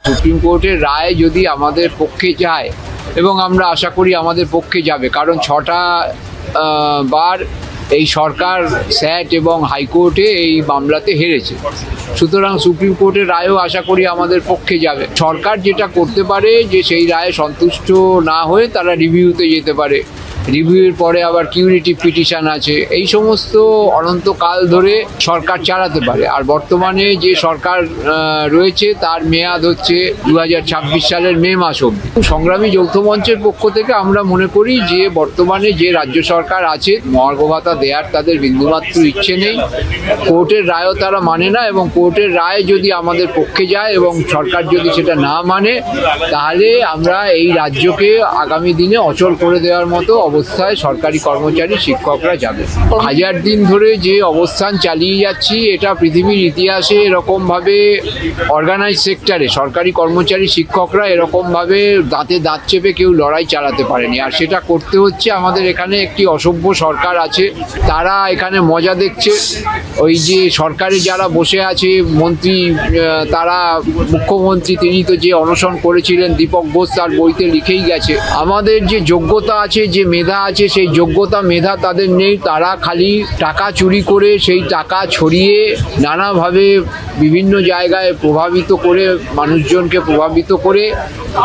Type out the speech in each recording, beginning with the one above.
Supreme কোর্টের রায় যদি আমাদের পক্ষে যায় এবং আমরা আশা করি আমাদের পক্ষে যাবে, কারণ 6টা বার এই সরকার স্যাট এবং হাইকোর্টে এই মামলাতে হেরেছে। সুতরাং সুপ্রিম কোর্টের রায়ও আশা করি আমাদের পক্ষে যাবে। সরকার যেটা করতে পারে যে সেই রায়ে সন্তুষ্ট না হয়ে তারা রিভিউতে যেতে পারে, রিভিউয়ের পরে আবার কিউরেটিভ পিটিশন আছে, এই সমস্ত অনন্তকাল ধরে সরকার চালাতে পারে। আর বর্তমানে যে সরকার রয়েছে তার মেয়াদ হচ্ছে 2026 সালের মে মাস অবধি। সংগ্রামী যৌথ মঞ্চের পক্ষ থেকে আমরা মনে করি যে বর্তমানে যে রাজ্য সরকার আছে মহার্ঘ ভাতা দেওয়ার তাদের বিন্দুমাত্র ইচ্ছে নেই, কোর্টের রায়ও তারা মানে না, এবং কোর্টের রায় যদি আমাদের পক্ষে যায় এবং সরকার যদি সেটা না মানে তাহলে আমরা এই রাজ্যকে আগামী দিনে অচল করে দেওয়ার মতো অবস্থায় সরকারি কর্মচারী শিক্ষকরা যাবে। 1000 দিন ধরে যে অবস্থান চালিয়ে যাচ্ছি, এটা পৃথিবীর ইতিহাসে এরকমভাবে অর্গানাইজ সেক্টরে সরকারি কর্মচারী শিক্ষকরা এরকমভাবে দাঁতে দাঁত চেপে কেউ লড়াই চালাতে পারেনি। আর সেটা করতে হচ্ছে আমাদের এখানে একটি অসভ্য সরকার আছে, তারা এখানে মজা দেখছে। ওই যে সরকারে যারা বসে আছে মন্ত্রী, তারা মুখ্যমন্ত্রী তিনি তো যে অনশন করেছিলেন দীপক ঘোষ তার বইতে লিখেই গেছে, আমাদের যে যোগ্যতা আছে যে মেধা আছে সেই যোগ্যতা মেধা তাদের নেই, তারা খালি টাকা চুরি করে সেই টাকা ছড়িয়ে নানাভাবে বিভিন্ন জায়গায় প্রভাবিত করে মানুষজনকে প্রভাবিত করে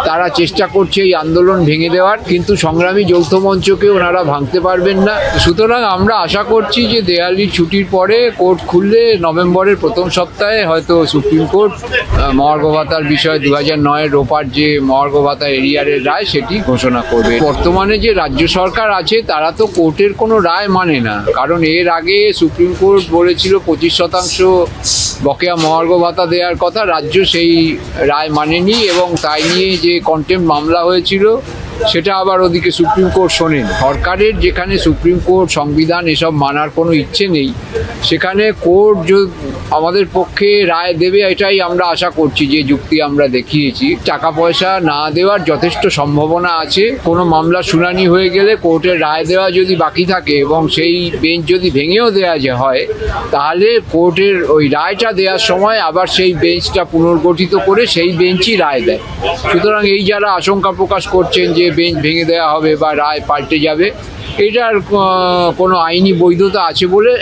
তারা চেষ্টা করছে এই আন্দোলন ভেঙে দেওয়ার, কিন্তু সংগ্রামী যৌথ মঞ্চকে ওনারা ভাঙতে পারবেন না। সুতরাং আমরা আশা করছি যে দেওয়ালির ছুটির পরে কোর্ট খুললে নভেম্বরের প্রথম সপ্তাহে হয়তো সুপ্রিম কোর্ট মহার্ঘ ভাতার বিষয়ে 2009-এর রোপার যে মহার্ঘ ভাতা এরিয়ারের রায় সেটি ঘোষণা করবে। বর্তমানে যে রাজ্য সরকার আছে তারা তো কোর্টের কোনো রায় মানে না, কারণ এর আগে সুপ্রিম কোর্ট বলেছিল 25% বকেয়া মহার্ঘ ভাতা দেওয়ার কথা, রাজ্য সেই রায় মানেনি এবং তাই নিয়ে যে কন্টেম্প মামলা হয়েছিল সেটা আবার ওদিকে সুপ্রিম কোর্ট শোনেন। সরকারের যেখানে সুপ্রিম কোর্ট সংবিধান এসব মানার কোনো ইচ্ছে নেই, সেখানে কোর্ট আমাদের পক্ষে রায় দেবে এটাই আমরা আশা করছি। যে যুক্তি আমরা দেখিয়েছি, টাকা পয়সা না দেওয়ার যথেষ্ট সম্ভাবনা আছে। কোনো মামলা শুনানি হয়ে গেলে কোর্টের রায় দেওয়া যদি বাকি থাকে এবং সেই বেঞ্চ যদি ভেঙেও দেওয়া হয়, তাহলে কোর্টের ওই রায়টা দেওয়ার সময় আবার সেই বেঞ্চটা পুনর্গঠিত করে সেই বেঞ্চই রায় দেয়। সুতরাং এই যারা আশঙ্কা প্রকাশ করছেন যে বেঞ্চ ভেঙে দেওয়া হবে বা রায় পাল্টে যাবে, এটার কোনো আইনি বৈধতা আছে বলে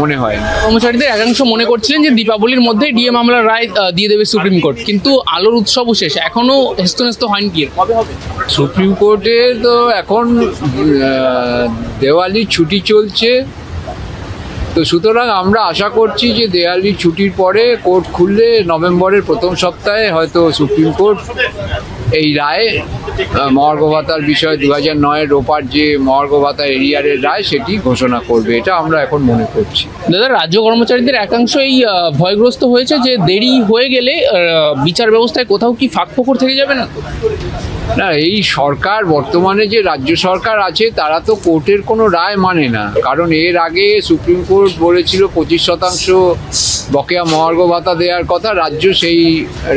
মনে হয় না। কর্মচারীদের একাংশ মনে করছিলেন যে দীপাবলির মধ্যে ডিএ মামলার রায় দিয়ে দেবে সুপ্রিম কোর্ট, কিন্তু আলোর উৎসবও শেষ, এখনো হেস্তনেস্ত হয়নি। কি কবে হবে? সুপ্রিম কোর্টে তো এখন দেওয়ালির ছুটি চলছে, তো সুতরাং আমরা আশা করছি যে দেওয়ালির ছুটির পরে কোর্ট খুললে নভেম্বরের প্রথম সপ্তাহে হয়তো সুপ্রিম কোর্ট এই রায় মহার্ঘ ভাতার বিষয়ে 2009-এর রোপার যে মহার্ঘ ভাতা এরিয়ারের রায় সেটি ঘোষণা করবে, এটা আমরা এখন মনে করছি। দাদা, রাজ্য কর্মচারীদের একাংশ এই ভয়গ্রস্ত হয়েছে যে দেরি হয়ে গেলে বিচার ব্যবস্থায় কোথাও কি ফাঁকফোকর থেকে যাবে না? না, এই সরকার বর্তমানে যে রাজ্য সরকার আছে তারা তো কোর্টের কোনো রায় মানে না, কারণ এর আগে সুপ্রিম কোর্ট বলেছিল 25% বকেয়া মহার্ঘ ভাতা দেওয়ার কথা, রাজ্য সেই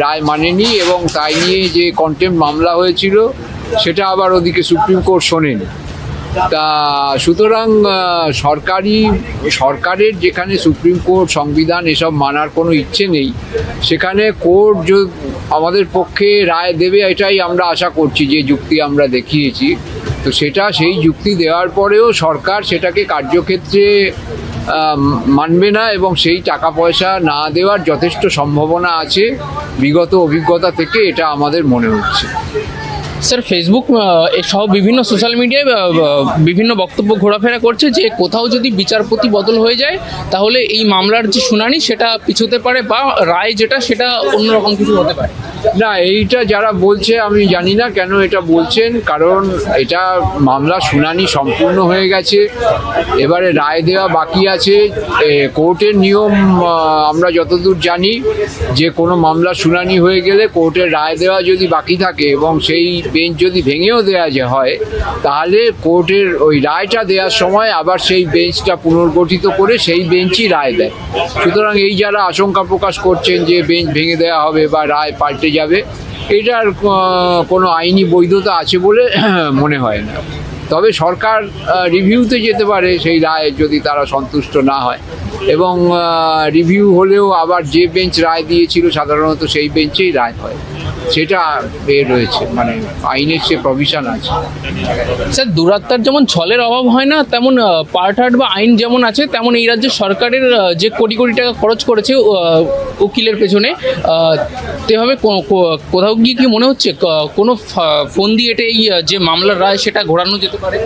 রায় মানেনি এবং তাই নিয়ে যে কন্টেম্প মামলা হয়েছিল সেটা আবার ওদিকে সুপ্রিম কোর্ট শোনেন। তা সুতরাং সরকারের যেখানে সুপ্রিম কোর্ট সংবিধান এসব মানার কোনো ইচ্ছে নেই, সেখানে কোর্ট আমাদের পক্ষে রায় দেবে এটাই আমরা আশা করছি। যে যুক্তি আমরা দেখিয়েছি, তো সেই যুক্তি দেওয়ার পরেও সরকার সেটাকে কার্যক্ষেত্রে মানবে না এবং সেই টাকা পয়সা না দেওয়ার যথেষ্ট সম্ভাবনা আছে বিগত অভিজ্ঞতা থেকে, এটা আমাদের মনে হচ্ছে। স্যার, ফেসবুক সহ বিভিন্ন সোশ্যাল মিডিয়ায় বিভিন্ন বক্তব্য ঘোরাফেরা করছে যে কোথাও যদি বিচারপতি বদল হয়ে যায় তাহলে এই মামলার যে শুনানি সেটা পিছোতে পারে বা রায় যেটা সেটা অন্যরকম কিছু হতে পারে। না, এইটা যারা বলছে আমি জানি না কেন এটা বলছেন, কারণ এটা মামলা শুনানি সম্পূর্ণ হয়ে গেছে, এবারে রায় দেওয়া বাকি আছে। কোর্টের নিয়ম আমরা যতদূর জানি যে কোনো মামলা শুনানি হয়ে গেলে কোর্টের রায় দেওয়া যদি বাকি থাকে এবং সেই বেঞ্চ যদি ভেঙেও দেওয়া হয়, তাহলে কোর্টের ওই রায়টা দেওয়ার সময় আবার সেই বেঞ্চটা পুনর্গঠিত করে সেই বেঞ্চই রায় দেয়। সুতরাং এই যারা আশঙ্কা প্রকাশ করছেন যে বেঞ্চ ভেঙে দেওয়া হবে বা রায় পাল্টে যাবে, এটার কোনো আইনি বৈধতা আছে বলে মনে হয় না। তবে সরকার রিভিউতে যেতে পারে সেই রায় যদি তারা সন্তুষ্ট না হয়। এবং রিভিউ হলেও আবার যে বেঞ্চ রায় দিয়েছিল সাধারণত সেই বেঞ্চেই রায় হয়, সেটা রয়েছে, মানে আইনের সে প্রভিশন আছে। স্যার, দুরাত্মার যেমন ছলের অভাব হয় না, তেমন পার্ট আর্ট বা আইন যেমন আছে, তেমন এই রাজ্যের সরকারের যে কোটি কোটি টাকা খরচ করেছে উকিলের পেছনে, তেভাবে কোথাও গিয়ে কি মনে হচ্ছে কোনো ফন্দি এটে এই যে মামলার রায় সেটা ঘোরানো যেতে পারে?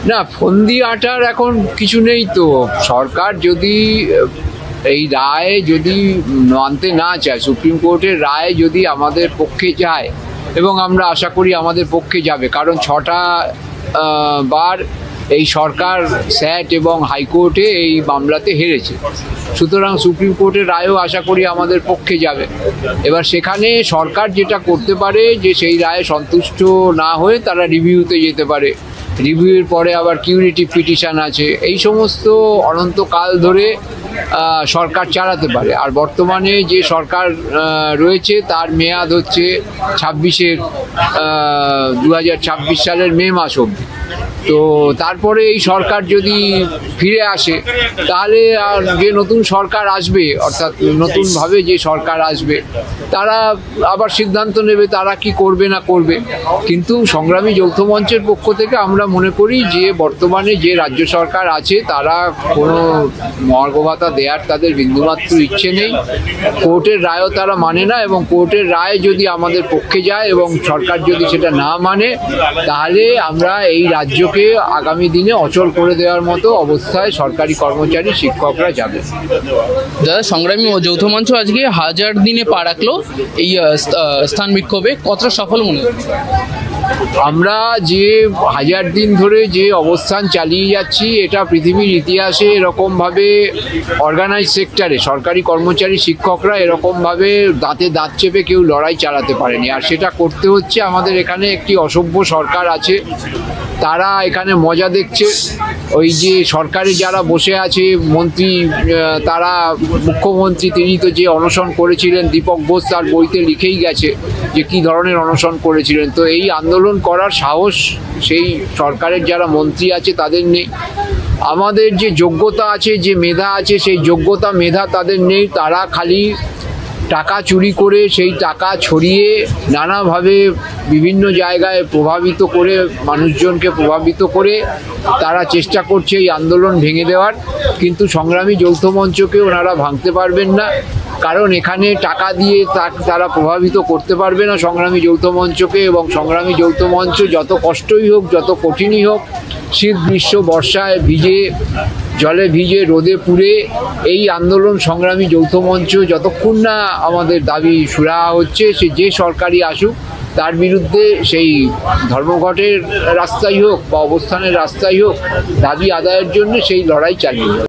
না, ফন্দি আটার এখন কিছু নেই তো। সরকার যদি এই রায় যদি মানতে না চায়, সুপ্রিম কোর্টের রায় যদি আমাদের পক্ষে যায়, এবং আমরা আশা করি আমাদের পক্ষে যাবে, কারণ 6টা বার এই সরকার স্যাট এবং হাইকোর্টে এই মামলাতে হেরেছে, সুতরাং সুপ্রিম কোর্টের রায়ও আশা করি আমাদের পক্ষে যাবে। এবার সেখানে সরকার যেটা করতে পারে যে সেই রায়ে সন্তুষ্ট না হয়ে তারা রিভিউতে যেতে পারে, রিভিউয়ের পরে আবার কিউরেটিভ পিটিশন আছে, এই সমস্ত অনন্তকাল ধরে সরকার চালাতে পারে। আর বর্তমানে যে সরকার রয়েছে তার মেয়াদ হচ্ছে 2026 সালের মে মাস অবধি। তো তারপরে এই সরকার যদি ফিরে আসে, তাহলে আর যে নতুন সরকার আসবে, অর্থাৎ নতুনভাবে যে সরকার আসবে, তারা আবার সিদ্ধান্ত নেবে তারা কি করবে না করবে। কিন্তু সংগ্রামী যৌথ মঞ্চের পক্ষ থেকে আমরা মনে করি যে বর্তমানে যে রাজ্য সরকার আছে তারা কোনো মহার্ঘ ভাতা দেওয়ার তাদের বিন্দুমাত্র ইচ্ছে নেই, কোর্টের রায়ও তারা মানে না, এবং কোর্টের রায় যদি আমাদের পক্ষে যায় এবং সরকার যদি সেটা না মানে, তাহলে আমরা এই রাজ্যকে আগামী দিনে অচল করে দেওয়ার মতো অবস্থায় সরকারি কর্মচারী শিক্ষকরা যাবে। দাদা, সংগ্রামী যৌথ মঞ্চ আজকে 1000 দিনে পা রাখলো এই স্থান বিক্ষোভে, কতটা সফল মনে হচ্ছে? আমরা যে 1000 দিন ধরে যে অবস্থান চালিয়ে যাচ্ছি, এটা পৃথিবীর ইতিহাসে এরকমভাবে অর্গানাইজ সেক্টরে সরকারি কর্মচারী শিক্ষকরা এরকমভাবে দাঁতে দাঁত চেপে কেউ লড়াই চালাতে পারেনি। আর সেটা করতে হচ্ছে, আমাদের এখানে একটি অসভ্য সরকার আছে, তারা এখানে মজা দেখছে। ওই যে সরকারে যারা বসে আছে মন্ত্রী, তারা মুখ্যমন্ত্রী তিনি তো যে অনশন করেছিলেন, দীপক ঘোষ তার বইতে লিখেই গেছে যে কী ধরনের অনশন করেছিলেন। তো এই আন্দোলন করার সাহস সেই সরকারের যারা মন্ত্রী আছে তাদের নেই। আমাদের যে যোগ্যতা আছে, যে মেধা আছে, সেই যোগ্যতা মেধা তাদের নেই। তারা খালি টাকা চুরি করে সেই টাকা ছড়িয়ে নানাভাবে বিভিন্ন জায়গায় প্রভাবিত করে, মানুষজনকে প্রভাবিত করে তারা চেষ্টা করছে এই আন্দোলন ভেঙে দেওয়ার। কিন্তু সংগ্রামী যৌথ মঞ্চকে ওনারা ভাঙতে পারবেন না, কারণ এখানে টাকা দিয়ে তারা প্রভাবিত করতে পারবে না সংগ্রামী যৌথ মঞ্চকে। এবং সংগ্রামী যৌথ মঞ্চ যত কষ্টই হোক, যত কঠিনই হোক, শীত গ্রীষ্ম বর্ষায় ভিজে, জলে ভিজে, রোদে পুড়ে এই আন্দোলন সংগ্রামী যৌথ মঞ্চ যতক্ষণ না আমাদের দাবি সুরাহা হচ্ছে, সে যে সরকারি আসুক তার বিরুদ্ধে সেই ধর্মঘটের রাস্তাই হোক বা অবস্থানের রাস্তাই হোক, দাবি আদায়ের জন্য সেই লড়াই চালিয়ে যাবে।